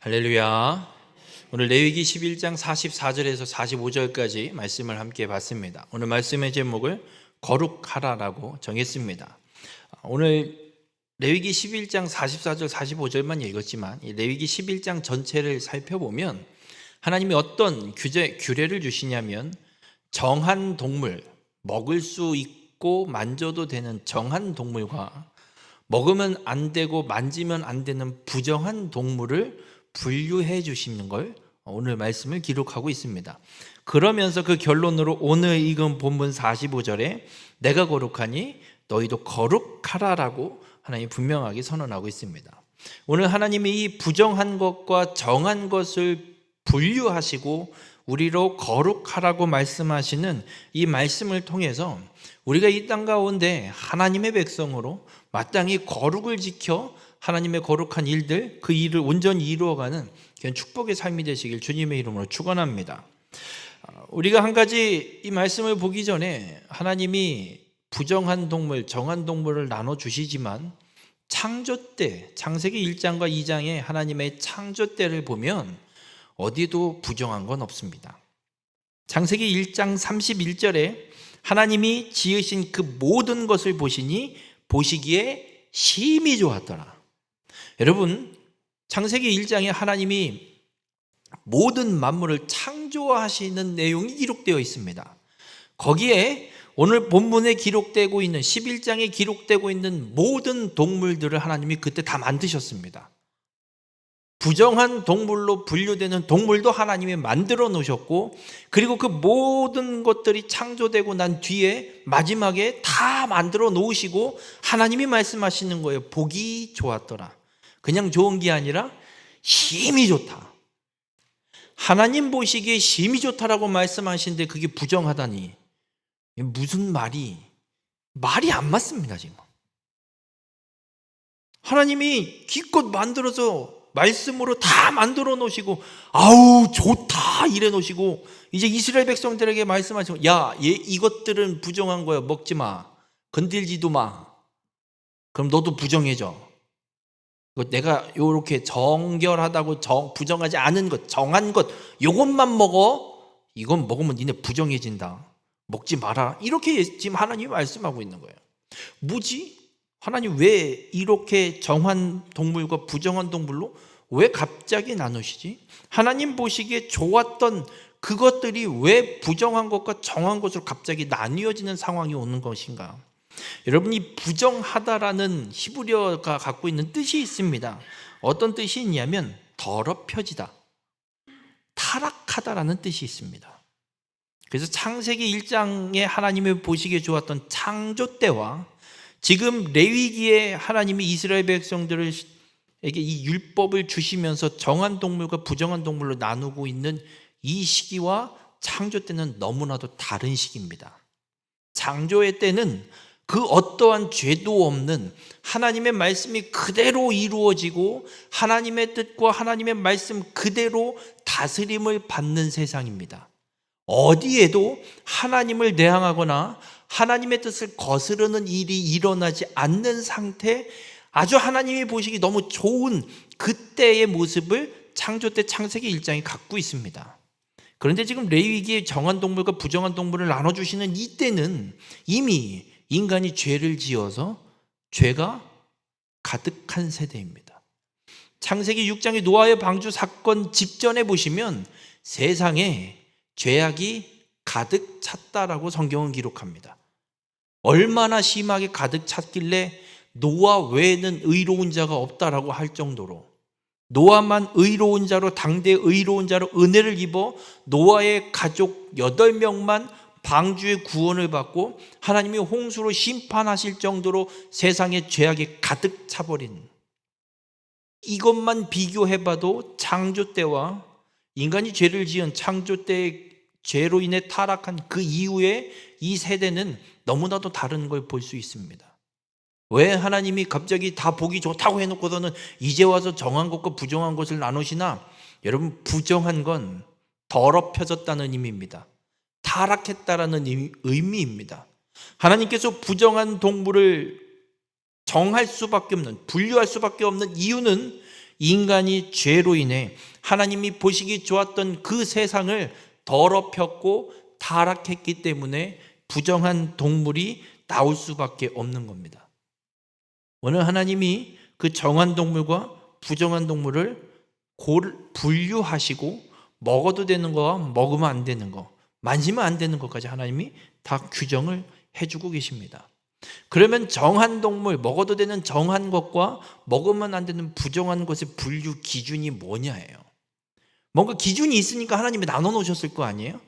할렐루야. 오늘 레위기 11장 44절에서 45절까지 말씀을 함께 봤습니다. 오늘 말씀의 제목을 거룩하라라고 정했습니다. 오늘 레위기 11장 44절 45절만 읽었지만 이 레위기 11장 전체를 살펴보면 하나님이 어떤 규례를 주시냐면 정한 동물, 먹을 수 있고 만져도 되는 정한 동물과 먹으면 안 되고 만지면 안 되는 부정한 동물을 분류해 주시는 걸 오늘 말씀을 기록하고 있습니다. 그러면서 그 결론으로 오늘 읽은 본문 45절에 내가 거룩하니 너희도 거룩하라라고 하나님이 분명하게 선언하고 있습니다. 오늘 하나님이 이 부정한 것과 정한 것을 분류하시고 우리로 거룩하라고 말씀하시는 이 말씀을 통해서 우리가 이 땅 가운데 하나님의 백성으로 마땅히 거룩을 지켜 하나님의 거룩한 일들, 그 일을 온전히 이루어가는 그런 축복의 삶이 되시길 주님의 이름으로 축원합니다. 우리가 한 가지 이 말씀을 보기 전에 하나님이 부정한 동물, 정한 동물을 나눠주시지만 창조 때, 창세기 1장과 2장에 하나님의 창조 때를 보면 어디도 부정한 건 없습니다. 창세기 1장 31절에 하나님이 지으신 그 모든 것을 보시니 보시기에 심히 좋았더라. 여러분, 창세기 1장에 하나님이 모든 만물을 창조하시는 내용이 기록되어 있습니다. 거기에 오늘 본문에 기록되고 있는 11장에 기록되고 있는 모든 동물들을 하나님이 그때 다 만드셨습니다. 부정한 동물로 분류되는 동물도 하나님이 만들어 놓으셨고, 그리고 그 모든 것들이 창조되고 난 뒤에 마지막에 다 만들어 놓으시고 하나님이 말씀하시는 거예요. 보기 좋았더라. 그냥 좋은 게 아니라 힘이 좋다. 하나님 보시기에 힘이 좋다라고 말씀하시는데 그게 부정하다니 무슨 말이 안 맞습니다. 지금 하나님이 기껏 만들어서 말씀으로 다 만들어 놓으시고 아우 좋다 이래 놓으시고 이제 이스라엘 백성들에게 말씀하시고 야, 이것들은 부정한 거야. 먹지 마. 건들지도 마. 그럼 너도 부정해져. 내가 요렇게 정결하다고 부정하지 않은 것, 정한 것 요것만 먹어. 이건 먹으면 니네 부정해진다. 먹지 마라. 이렇게 지금 하나님이 말씀하고 있는 거예요. 뭐지? 하나님 왜 이렇게 정한 동물과 부정한 동물로 왜 갑자기 나누시지? 하나님 보시기에 좋았던 그것들이 왜 부정한 것과 정한 것으로 갑자기 나뉘어지는 상황이 오는 것인가? 여러분, 이 부정하다라는 히브리어가 갖고 있는 뜻이 있습니다. 어떤 뜻이 있냐면 더럽혀지다, 타락하다라는 뜻이 있습니다. 그래서 창세기 1장에 하나님이 보시기에 좋았던 창조 때와 지금 레위기에 하나님이 이스라엘 백성들에게 이 율법을 주시면서 정한 동물과 부정한 동물로 나누고 있는 이 시기와 창조 때는 너무나도 다른 시기입니다. 창조의 때는 그 어떠한 죄도 없는 하나님의 말씀이 그대로 이루어지고 하나님의 뜻과 하나님의 말씀 그대로 다스림을 받는 세상입니다. 어디에도 하나님을 대항하거나 하나님의 뜻을 거스르는 일이 일어나지 않는 상태, 아주 하나님이 보시기 너무 좋은 그때의 모습을 창조 때 창세기 1장이 갖고 있습니다. 그런데 지금 레위기의 정한 동물과 부정한 동물을 나눠주시는 이때는 이미 인간이 죄를 지어서 죄가 가득한 세대입니다. 창세기 6장의 노아의 방주 사건 직전에 보시면 세상에 죄악이 가득 찼다라고 성경은 기록합니다. 얼마나 심하게 가득 찼길래 노아 외에는 의로운 자가 없다라고 할 정도로 노아만 의로운 자로, 당대 의로운 자로 은혜를 입어 노아의 가족 8명만 방주의 구원을 받고 하나님이 홍수로 심판하실 정도로 세상에 죄악이 가득 차버린, 이것만 비교해봐도 창조 때와 인간이 죄를 지은 창조 때의 죄로 인해 타락한 그 이후에 이 세대는 너무나도 다른 걸 볼 수 있습니다. 왜 하나님이 갑자기 다 보기 좋다고 해놓고서는 이제 와서 정한 것과 부정한 것을 나누시나? 여러분, 부정한 건 더럽혀졌다는 의미입니다. 타락했다라는 의미입니다. 하나님께서 부정한 동물을 정할 수밖에 없는, 분류할 수밖에 없는 이유는 인간이 죄로 인해 하나님이 보시기 좋았던 그 세상을 더럽혔고 타락했기 때문에 부정한 동물이 나올 수밖에 없는 겁니다. 오늘 하나님이 그 정한 동물과 부정한 동물을 분류하시고 먹어도 되는 거와 먹으면 안 되는 거, 만지면 안 되는 것까지 하나님이 다 규정을 해주고 계십니다. 그러면 정한 동물, 먹어도 되는 정한 것과 먹으면 안 되는 부정한 것의 분류 기준이 뭐냐예요. 뭔가 기준이 있으니까 하나님이 나눠 놓으셨을 거 아니에요?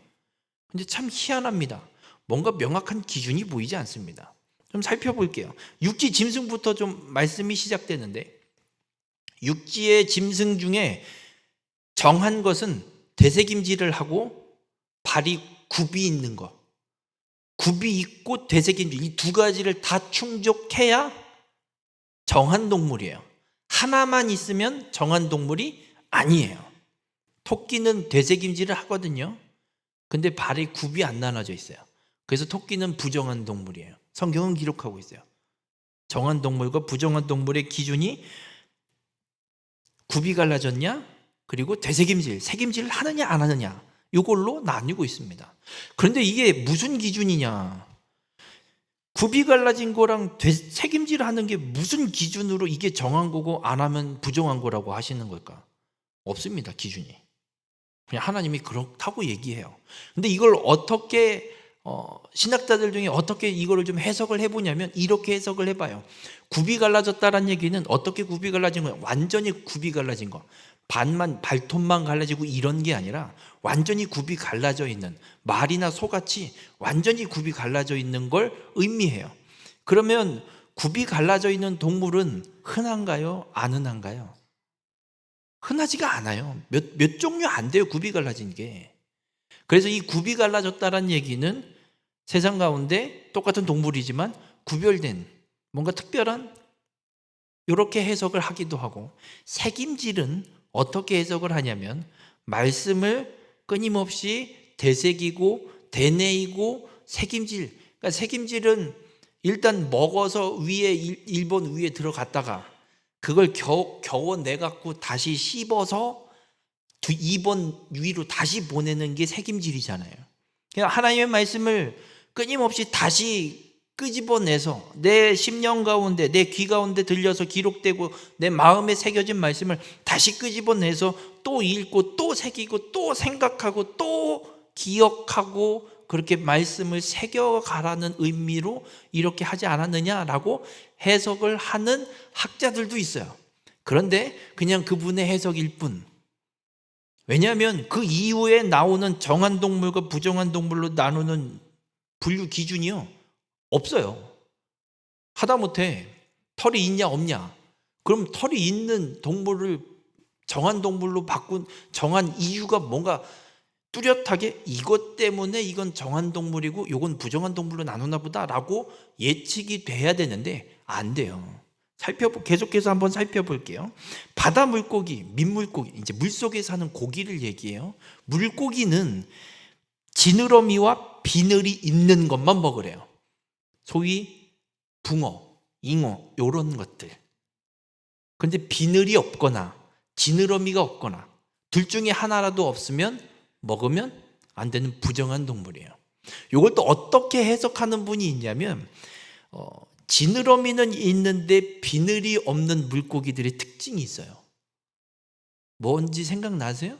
근데 참 희한합니다. 뭔가 명확한 기준이 보이지 않습니다. 좀 살펴볼게요. 육지 짐승부터 좀 말씀이 시작되는데, 육지의 짐승 중에 정한 것은 되새김질을 하고 발이 굽이 있는 것, 굽이 있고 되새김질, 이 두 가지를 다 충족해야 정한 동물이에요. 하나만 있으면 정한 동물이 아니에요. 토끼는 되새김질을 하거든요. 근데 발이 굽이 안 나눠져 있어요. 그래서 토끼는 부정한 동물이에요. 성경은 기록하고 있어요. 정한 동물과 부정한 동물의 기준이 굽이 갈라졌냐, 그리고 되새김질, 새김질을 하느냐 안 하느냐, 이걸로 나뉘고 있습니다. 그런데 이게 무슨 기준이냐? 굽이 갈라진 거랑 새김질을 하는 게 무슨 기준으로 이게 정한 거고 안 하면 부정한 거라고 하시는 걸까? 없습니다, 기준이. 그냥 하나님이 그렇다고 얘기해요. 근데 이걸 어떻게 신학자들 중에 어떻게 이거를 좀 해석을 해보냐면 이렇게 해석을 해봐요. 굽이 갈라졌다는 얘기는 어떻게 굽이 갈라진 거예요? 완전히 굽이 갈라진 거, 반만, 발톱만 갈라지고 이런 게 아니라 완전히 굽이 갈라져 있는, 말이나 소같이 완전히 굽이 갈라져 있는 걸 의미해요. 그러면 굽이 갈라져 있는 동물은 흔한가요? 안 흔한가요? 흔하지가 않아요. 몇 종류 안 돼요, 굽이 갈라진 게. 그래서 이 굽이 갈라졌다는 얘기는 세상 가운데 똑같은 동물이지만 구별된 뭔가 특별한, 이렇게 해석을 하기도 하고, 새김질은 어떻게 해석을 하냐면 말씀을 끊임없이 되새기고 되뇌이고 새김질, 그러니까 새김질은 일단 먹어서 위에 1번 위에 들어갔다가 그걸 겨워내갖고 다시 씹어서 2번 위로 다시 보내는 게 새김질이잖아요. 그냥 하나님의 말씀을 끊임없이 다시 끄집어내서 내 심령 가운데, 내 귀 가운데 들려서 기록되고 내 마음에 새겨진 말씀을 다시 끄집어내서 또 읽고 또 새기고 또 생각하고 또 기억하고, 그렇게 말씀을 새겨가라는 의미로 이렇게 하지 않았느냐라고 해석을 하는 학자들도 있어요. 그런데 그냥 그분의 해석일 뿐. 왜냐하면 그 이후에 나오는 정한 동물과 부정한 동물로 나누는 분류 기준이요, 없어요. 하다못해 털이 있냐 없냐, 그럼 털이 있는 동물을 정한 동물로 바꾼 정한 이유가 뭔가 뚜렷하게 이것 때문에 이건 정한 동물이고 이건 부정한 동물로 나누나 보다라고 예측이 돼야 되는데 안 돼요. 계속해서 한번 살펴볼게요. 바다 물고기, 민물고기, 이제 물속에 사는 고기를 얘기해요. 물고기는 지느러미와 비늘이 있는 것만 먹으래요. 소위 붕어, 잉어, 이런 것들. 근데 비늘이 없거나 지느러미가 없거나 둘 중에 하나라도 없으면 먹으면 안 되는 부정한 동물이에요. 이걸 또 어떻게 해석하는 분이 있냐면, 지느러미는 있는데 비늘이 없는 물고기들의 특징이 있어요. 뭔지 생각나세요?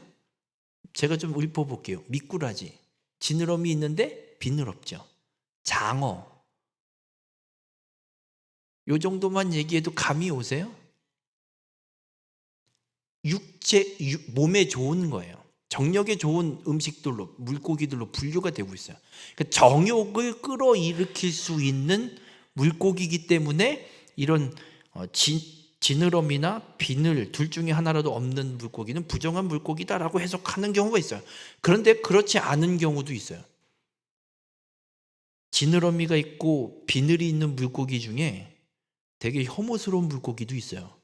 제가 좀 읊어볼게요. 미꾸라지, 지느러미 있는데 비늘 없죠. 장어, 요 정도만 얘기해도 감이 오세요? 몸에 좋은 거예요. 정력에 좋은 음식들로, 물고기들로 분류가 되고 있어요. 그러니까 정욕을 끌어일으킬 수 있는 물고기이기 때문에 이런 지느러미나 비늘 둘 중에 하나라도 없는 물고기는 부정한 물고기다라고 해석하는 경우가 있어요. 그런데 그렇지 않은 경우도 있어요. 지느러미가 있고 비늘이 있는 물고기 중에 되게 혐오스러운 물고기도 있어요.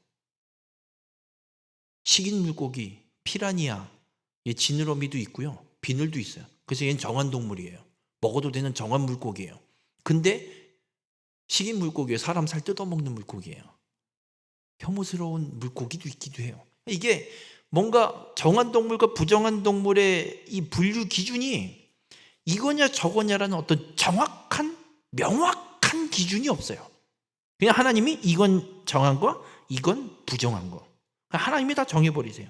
식인 물고기, 피라니아, 얘 지느러미도 있고요, 비늘도 있어요. 그래서 얘는 정한 동물이에요. 먹어도 되는 정한 물고기예요. 근데 식인 물고기예요. 사람 살 뜯어먹는 물고기예요. 혐오스러운 물고기도 있기도 해요. 이게 뭔가 정한 동물과 부정한 동물의 이 분류 기준이 이거냐 저거냐라는 어떤 정확한 명확한 기준이 없어요. 그냥 하나님이 이건 정한 거, 이건 부정한 거. 하나님이 다 정해버리세요.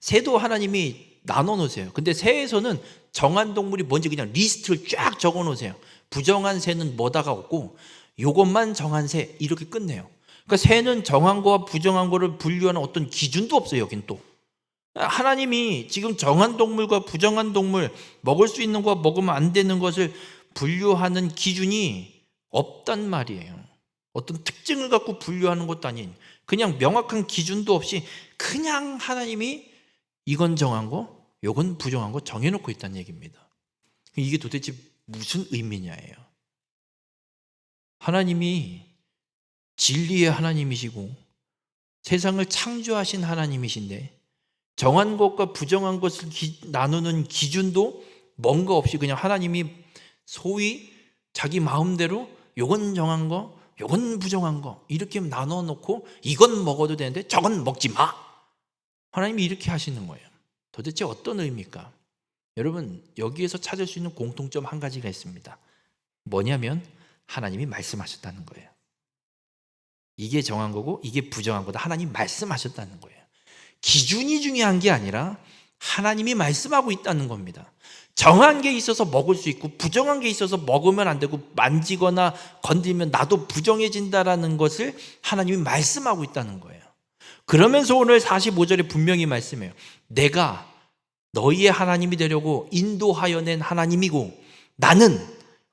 새도 하나님이 나눠 놓으세요. 근데 새에서는 정한 동물이 뭔지 그냥 리스트를 쫙 적어 놓으세요. 부정한 새는 뭐다가 없고 요것만 정한 새 이렇게 끝내요. 그러니까 새는 정한 거와 부정한 거를 분류하는 어떤 기준도 없어요. 여긴 또 하나님이 지금 정한 동물과 부정한 동물, 먹을 수 있는 거와 먹으면 안 되는 것을 분류하는 기준이 없단 말이에요. 어떤 특징을 갖고 분류하는 것도 아닌 그냥 명확한 기준도 없이 그냥 하나님이 이건 정한 거, 요건 부정한 거 정해놓고 있다는 얘기입니다. 이게 도대체 무슨 의미냐예요. 하나님이 진리의 하나님이시고 세상을 창조하신 하나님이신데 정한 것과 부정한 것을 나누는 기준도 뭔가 없이 그냥 하나님이 소위 자기 마음대로 요건 정한 거, 요건 부정한 거 이렇게 나눠 놓고 이건 먹어도 되는데 저건 먹지 마. 하나님이 이렇게 하시는 거예요. 도대체 어떤 의미입니까? 여러분 여기에서 찾을 수 있는 공통점 한 가지가 있습니다. 뭐냐면 하나님이 말씀하셨다는 거예요. 이게 정한 거고 이게 부정한 거다. 하나님 말씀하셨다는 거예요. 기준이 중요한 게 아니라 하나님이 말씀하고 있다는 겁니다. 정한 게 있어서 먹을 수 있고 부정한 게 있어서 먹으면 안 되고 만지거나 건드리면 나도 부정해진다라는 것을 하나님이 말씀하고 있다는 거예요. 그러면서 오늘 45절에 분명히 말씀해요. 내가 너희의 하나님이 되려고 인도하여 낸 하나님이고 나는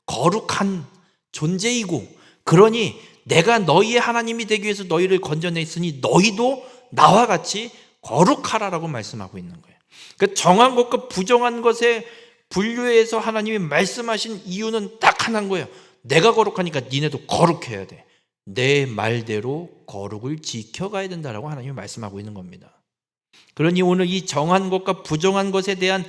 거룩한 존재이고 그러니 내가 너희의 하나님이 되기 위해서 너희를 건져냈으니 너희도 나와 같이 거룩하라라고 말씀하고 있는 거예요. 그러니까 정한 것과 부정한 것에 분류해서 하나님이 말씀하신 이유는 딱 하나인 거예요. 내가 거룩하니까 니네도 거룩해야 돼. 내 말대로 거룩을 지켜가야 된다라고 하나님이 말씀하고 있는 겁니다. 그러니 오늘 이 정한 것과 부정한 것에 대한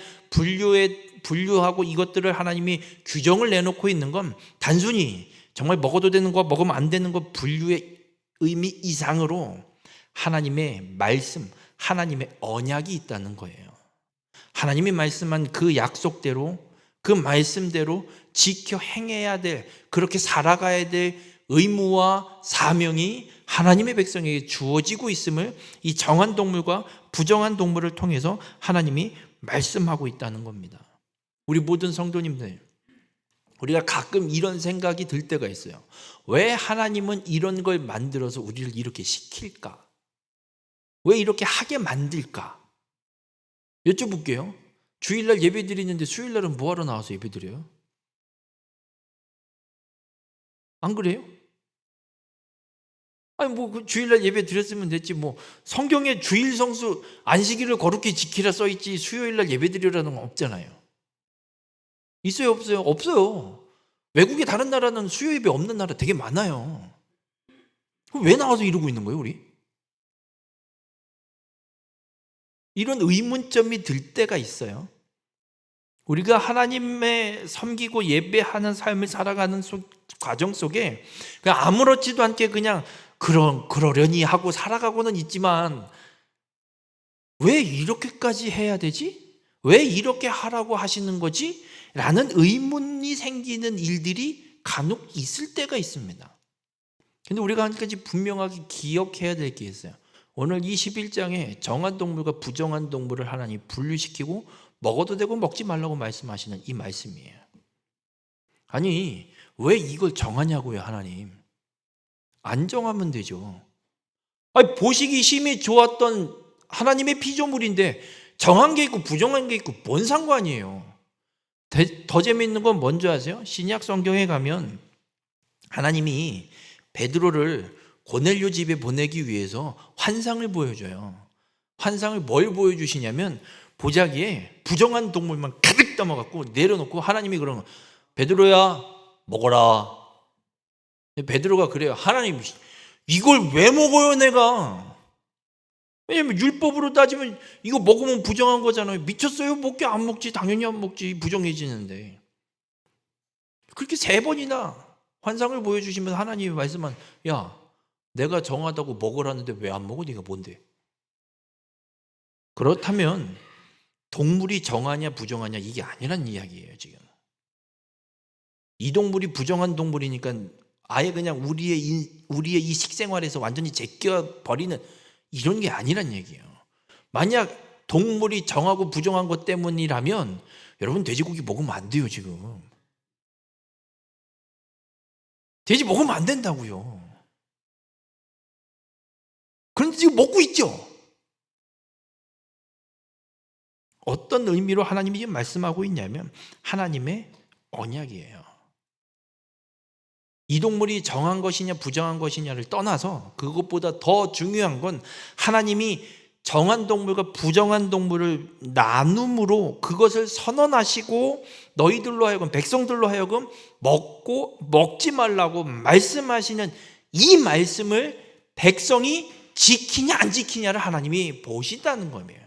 분류하고 이것들을 하나님이 규정을 내놓고 있는 건 단순히 정말 먹어도 되는 거 먹으면 안 되는 거 분류의 의미 이상으로 하나님의 말씀, 하나님의 언약이 있다는 거예요. 하나님이 말씀한 그 약속대로 그 말씀대로 지켜 행해야 될 그렇게 살아가야 될 의무와 사명이 하나님의 백성에게 주어지고 있음을 이 정한 동물과 부정한 동물을 통해서 하나님이 말씀하고 있다는 겁니다. 우리 모든 성도님들 우리가 가끔 이런 생각이 들 때가 있어요. 왜 하나님은 이런 걸 만들어서 우리를 이렇게 시킬까? 왜 이렇게 하게 만들까? 여쭤볼게요. 주일날 예배 드리는데 수요일날은 뭐하러 나와서 예배 드려요? 안 그래요? 아니 뭐 주일날 예배 드렸으면 됐지 뭐 성경에 주일 성수 안식일을 거룩히 지키라 써있지 수요일날 예배 드리라는 건 없잖아요. 있어요 없어요? 없어요. 외국의 다른 나라는 수요 예배 없는 나라 되게 많아요. 그럼 왜 나와서 이러고 있는 거예요 우리? 이런 의문점이 들 때가 있어요. 우리가 하나님의 섬기고 예배하는 삶을 살아가는 과정 속에 그냥 아무렇지도 않게 그냥 그러려니 하고 살아가고는 있지만 왜 이렇게까지 해야 되지? 왜 이렇게 하라고 하시는 거지? 라는 의문이 생기는 일들이 간혹 있을 때가 있습니다. 근데 우리가 한 가지 분명하게 기억해야 될 게 있어요. 오늘 21장에 정한 동물과 부정한 동물을 하나님이 분류시키고 먹어도 되고 먹지 말라고 말씀하시는 이 말씀이에요. 아니 왜 이걸 정하냐고요 하나님. 안 정하면 되죠. 아니, 보시기 심히 좋았던 하나님의 피조물인데 정한 게 있고 부정한 게 있고 뭔 상관이에요. 더 재미있는 건 뭔지 아세요? 신약 성경에 가면 하나님이 베드로를 고넬료 집에 보내기 위해서 환상을 보여줘요. 환상을 뭘 보여주시냐면 보자기에 부정한 동물만 가득 담아갖고 내려놓고 하나님이 그러는 거예요. 베드로야 먹어라. 베드로가 그래요. 하나님 이걸 왜 먹어요 내가? 왜냐면 율법으로 따지면 이거 먹으면 부정한 거잖아요. 미쳤어요? 먹게 안 먹지. 당연히 안 먹지. 부정해지는데. 그렇게 3번이나 환상을 보여주시면서 하나님이 말씀한 야 내가 정하다고 먹으라는데 왜 안 먹어? 네가 뭔데? 그렇다면 동물이 정하냐 부정하냐 이게 아니란 이야기예요. 지금 이 동물이 부정한 동물이니까 아예 그냥 우리의 이 식생활에서 완전히 제껴 버리는 이런 게 아니란 얘기예요. 만약 동물이 정하고 부정한 것 때문이라면 여러분 돼지고기 먹으면 안 돼요. 지금 돼지 먹으면 안 된다고요. 그런데 지금 먹고 있죠. 어떤 의미로 하나님이 지금 말씀하고 있냐면 하나님의 언약이에요. 이 동물이 정한 것이냐 부정한 것이냐를 떠나서 그것보다 더 중요한 건 하나님이 정한 동물과 부정한 동물을 나눔으로 그것을 선언하시고 너희들로 하여금 백성들로 하여금 먹지 말라고 말씀하시는 이 말씀을 백성이 지키냐 안 지키냐를 하나님이 보신다는 거예요.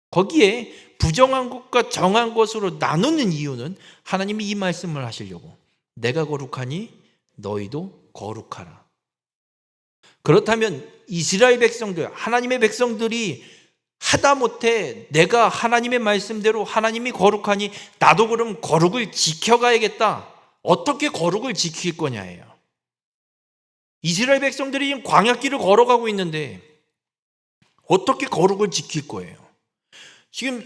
거기에 부정한 것과 정한 것으로 나누는 이유는 하나님이 이 말씀을 하시려고 내가 거룩하니 너희도 거룩하라. 그렇다면 이스라엘 백성들, 하나님의 백성들이 하다못해 내가 하나님의 말씀대로 하나님이 거룩하니 나도 그럼 거룩을 지켜가야겠다. 어떻게 거룩을 지킬 거냐예요. 이스라엘 백성들이 지금 광야길을 걸어가고 있는데 어떻게 거룩을 지킬 거예요? 지금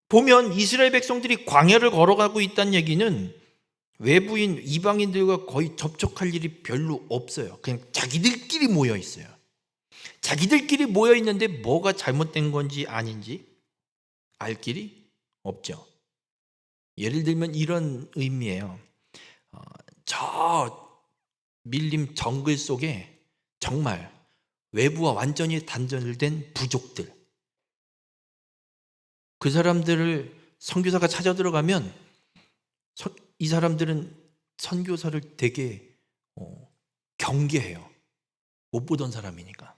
보면 이스라엘 백성들이 광야를 걸어가고 있다는 얘기는 외부인 이방인들과 거의 접촉할 일이 별로 없어요. 그냥 자기들끼리 모여 있어요. 자기들끼리 모여 있는데 뭐가 잘못된 건지 아닌지 알 길이 없죠. 예를 들면 이런 의미예요. 저 밀림 정글 속에 정말 외부와 완전히 단절된 부족들, 그 사람들을 선교사가 찾아 들어가면 이 사람들은 선교사를 되게 경계해요. 못 보던 사람이니까.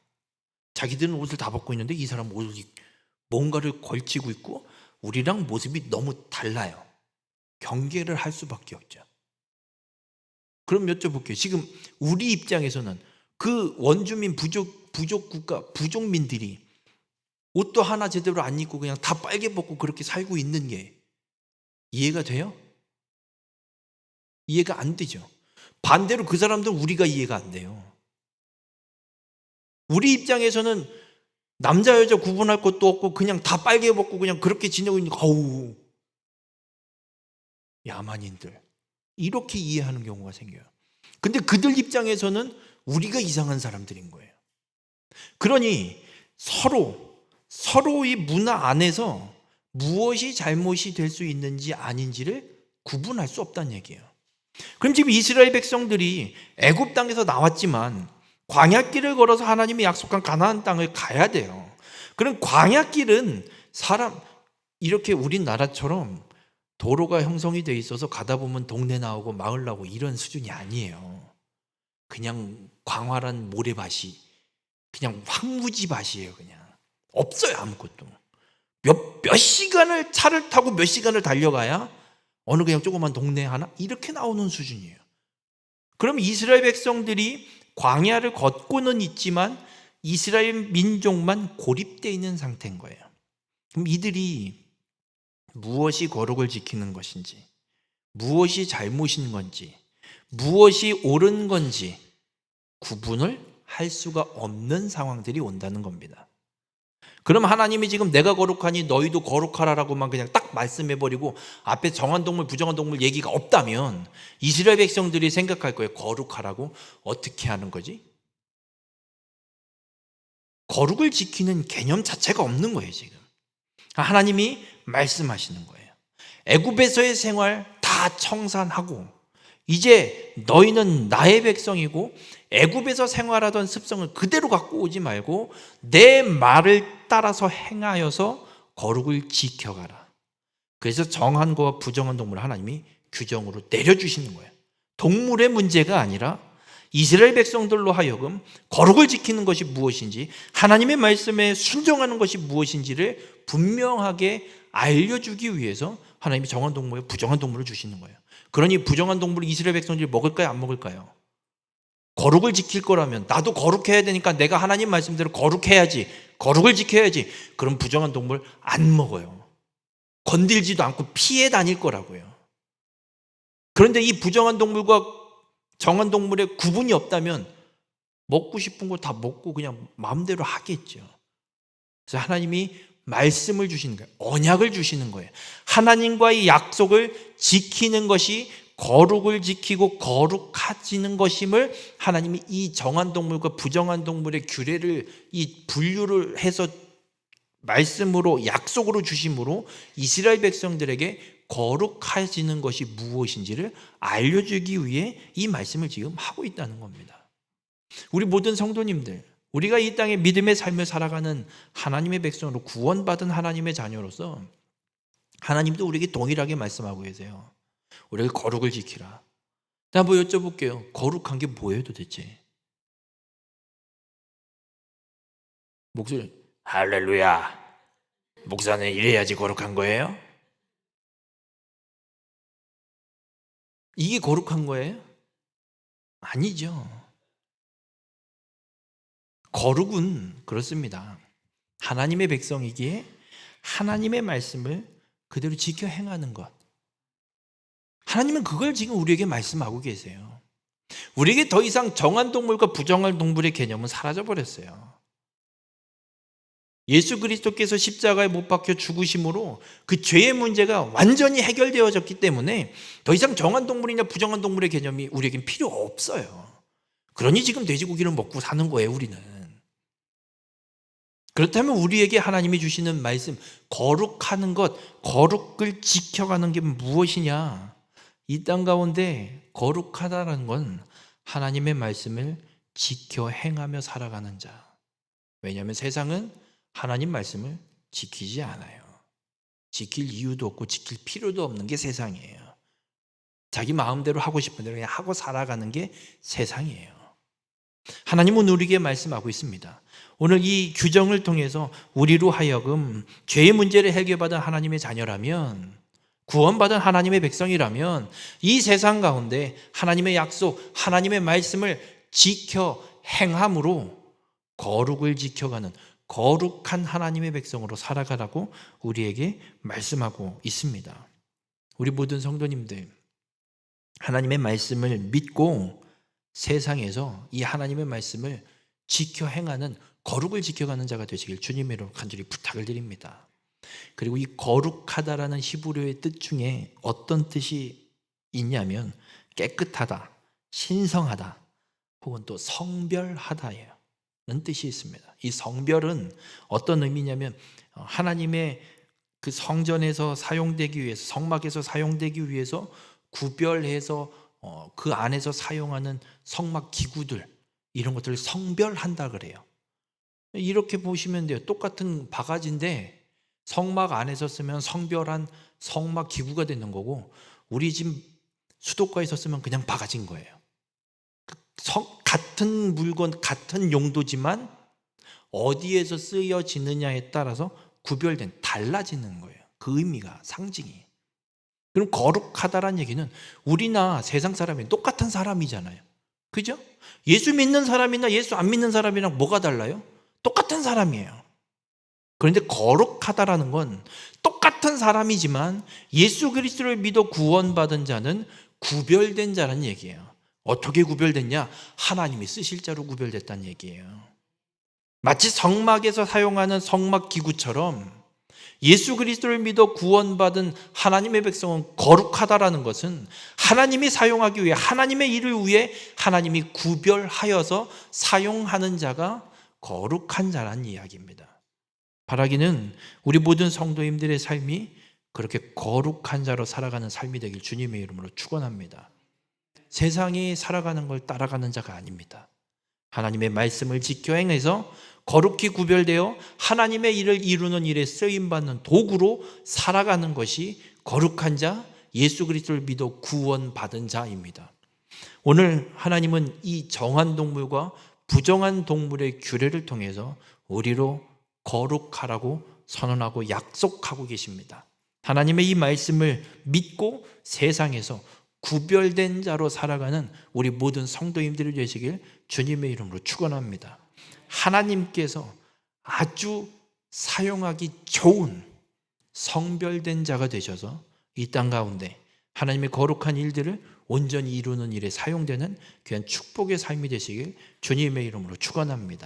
자기들은 옷을 다 벗고 있는데 이 사람은 옷을 뭔가를 걸치고 있고 우리랑 모습이 너무 달라요. 경계를 할 수밖에 없죠. 그럼 여쭤볼게요. 지금 우리 입장에서는 그 원주민 부족 국가 부족민들이 옷도 하나 제대로 안 입고 그냥 다 빨개 벗고 그렇게 살고 있는 게 이해가 돼요? 이해가 안 되죠. 반대로 그 사람들은 우리가 이해가 안 돼요. 우리 입장에서는 남자 여자 구분할 것도 없고 그냥 다 빨개 벗고 그냥 그렇게 지내고 있는 어우 야만인들 이렇게 이해하는 경우가 생겨요. 근데 그들 입장에서는 우리가 이상한 사람들인 거예요. 그러니 서로의 문화 안에서 무엇이 잘못이 될 수 있는지 아닌지를 구분할 수 없다는 얘기예요. 그럼 지금 이스라엘 백성들이 애굽 땅에서 나왔지만 광야길을 걸어서 하나님이 약속한 가나안 땅을 가야 돼요. 그럼 광야길은 이렇게 우리나라처럼 도로가 형성이 돼 있어서 가다 보면 동네 나오고 마을 나오고 이런 수준이 아니에요. 그냥 광활한 모래밭이 그냥 황무지밭이에요. 그냥 없어요. 아무것도. 몇 시간을 차를 타고 몇 시간을 달려가야 어느 그냥 조그만 동네 하나 이렇게 나오는 수준이에요. 그럼 이스라엘 백성들이 광야를 걷고는 있지만 이스라엘 민족만 고립되어 있는 상태인 거예요. 그럼 이들이 무엇이 거룩을 지키는 것인지, 무엇이 잘못인 건지, 무엇이 옳은 건지 구분을 할 수가 없는 상황들이 온다는 겁니다. 그럼 하나님이 지금 내가 거룩하니 너희도 거룩하라라고만 그냥 딱 말씀해버리고 앞에 정한 동물 부정한 동물 얘기가 없다면 이스라엘 백성들이 생각할 거예요. 거룩하라고 어떻게 하는 거지? 거룩을 지키는 개념 자체가 없는 거예요. 지금 하나님이 말씀하시는 거예요. 애굽에서의 생활 다 청산하고 이제 너희는 나의 백성이고 애굽에서 생활하던 습성을 그대로 갖고 오지 말고 내 말을 따라서 행하여서 거룩을 지켜가라. 그래서 정한 거와 부정한 동물을 하나님이 규정으로 내려주시는 거예요. 동물의 문제가 아니라 이스라엘 백성들로 하여금 거룩을 지키는 것이 무엇인지 하나님의 말씀에 순종하는 것이 무엇인지를 분명하게 알려주기 위해서 하나님이 정한 동물과 부정한 동물을 주시는 거예요. 그러니 부정한 동물을 이스라엘 백성들이 먹을까요? 안 먹을까요? 거룩을 지킬 거라면 나도 거룩해야 되니까 내가 하나님 말씀대로 거룩해야지, 거룩을 지켜야지. 그럼 부정한 동물 안 먹어요. 건들지도 않고 피해 다닐 거라고요. 그런데 이 부정한 동물과 정한 동물의 구분이 없다면 먹고 싶은 거 다 먹고 그냥 마음대로 하겠죠. 그래서 하나님이 말씀을 주시는 거예요. 언약을 주시는 거예요. 하나님과의 약속을 지키는 것이 거룩을 지키고 거룩해지는 것임을 하나님이 이 정한 동물과 부정한 동물의 규례를 이 분류를 해서 말씀으로 약속으로 주심으로 이스라엘 백성들에게 거룩해지는 것이 무엇인지를 알려주기 위해 이 말씀을 지금 하고 있다는 겁니다. 우리 모든 성도님들, 우리가 이 땅에 믿음의 삶을 살아가는 하나님의 백성으로 구원받은 하나님의 자녀로서 하나님도 우리에게 동일하게 말씀하고 계세요. 우리가 거룩을 지키라. 한번 여쭤볼게요. 거룩한 게 뭐예요 도대체? 목소리 할렐루야. 목사는 이래야지 거룩한 거예요? 이게 거룩한 거예요? 아니죠. 거룩은 그렇습니다. 하나님의 백성이기에 하나님의 말씀을 그대로 지켜 행하는 것. 하나님은 그걸 지금 우리에게 말씀하고 계세요. 우리에게 더 이상 정한 동물과 부정한 동물의 개념은 사라져버렸어요. 예수 그리스도께서 십자가에 못 박혀 죽으심으로 그 죄의 문제가 완전히 해결되어졌기 때문에 더 이상 정한 동물이냐 부정한 동물의 개념이 우리에겐 필요 없어요. 그러니 지금 돼지고기를 먹고 사는 거예요, 우리는. 그렇다면 우리에게 하나님이 주시는 말씀, 거룩하는 것, 거룩을 지켜가는 게 무엇이냐? 이 땅 가운데 거룩하다는 건 하나님의 말씀을 지켜 행하며 살아가는 자. 왜냐하면 세상은 하나님 말씀을 지키지 않아요. 지킬 이유도 없고 지킬 필요도 없는 게 세상이에요. 자기 마음대로 하고 싶은 대로 그냥 하고 살아가는 게 세상이에요. 하나님은 우리에게 말씀하고 있습니다. 오늘 이 규정을 통해서 우리로 하여금 죄의 문제를 해결받은 하나님의 자녀라면, 구원받은 하나님의 백성이라면 이 세상 가운데 하나님의 약속, 하나님의 말씀을 지켜 행함으로 거룩을 지켜가는 거룩한 하나님의 백성으로 살아가라고 우리에게 말씀하고 있습니다. 우리 모든 성도님들, 하나님의 말씀을 믿고 세상에서 이 하나님의 말씀을 지켜 행하는 거룩을 지켜가는 자가 되시길 주님의 이름으로 간절히 부탁을 드립니다. 그리고 이 거룩하다라는 히브리어의 뜻 중에 어떤 뜻이 있냐면 깨끗하다, 신성하다, 혹은 또 성별하다예요. 는 뜻이 있습니다. 이 성별은 어떤 의미냐면 하나님의 그 성전에서 사용되기 위해서, 성막에서 사용되기 위해서 구별해서 그 안에서 사용하는 성막 기구들, 이런 것들을 성별한다 그래요. 이렇게 보시면 돼요. 똑같은 바가지인데 성막 안에서 쓰면 성별한 성막 기구가 되는 거고, 우리 집 수도가에서 쓰면 그냥 바가지인 거예요. 같은 물건, 같은 용도지만 어디에서 쓰여지느냐에 따라서 구별된, 달라지는 거예요. 그 의미가, 상징이. 그럼 거룩하다라는 얘기는 우리나 세상 사람이 똑같은 사람이잖아요. 그죠? 예수 믿는 사람이나 예수 안 믿는 사람이랑 뭐가 달라요? 똑같은 사람이에요. 그런데 거룩하다라는 건 똑같은 사람이지만 예수 그리스도를 믿어 구원받은 자는 구별된 자라는 얘기예요. 어떻게 구별됐냐? 하나님이 쓰실 자로 구별됐다는 얘기예요. 마치 성막에서 사용하는 성막 기구처럼 예수 그리스도를 믿어 구원받은 하나님의 백성은 거룩하다라는 것은 하나님이 사용하기 위해, 하나님의 일을 위해 하나님이 구별하여서 사용하는 자가 거룩한 자라는 이야기입니다. 바라기는 우리 모든 성도님들의 삶이 그렇게 거룩한 자로 살아가는 삶이 되길 주님의 이름으로 축원합니다. 세상이 살아가는 걸 따라가는 자가 아닙니다. 하나님의 말씀을 지켜 행해서 거룩히 구별되어 하나님의 일을 이루는 일에 쓰임받는 도구로 살아가는 것이 거룩한 자, 예수 그리스도를 믿어 구원받은 자입니다. 오늘 하나님은 이 정한 동물과 부정한 동물의 규례를 통해서 우리로 거룩하라고 선언하고 약속하고 계십니다. 하나님의 이 말씀을 믿고 세상에서 구별된 자로 살아가는 우리 모든 성도님들이 되시길 주님의 이름으로 축원합니다. 하나님께서 아주 사용하기 좋은 성별된 자가 되셔서 이 땅 가운데 하나님의 거룩한 일들을 온전히 이루는 일에 사용되는 귀한 축복의 삶이 되시길 주님의 이름으로 축원합니다.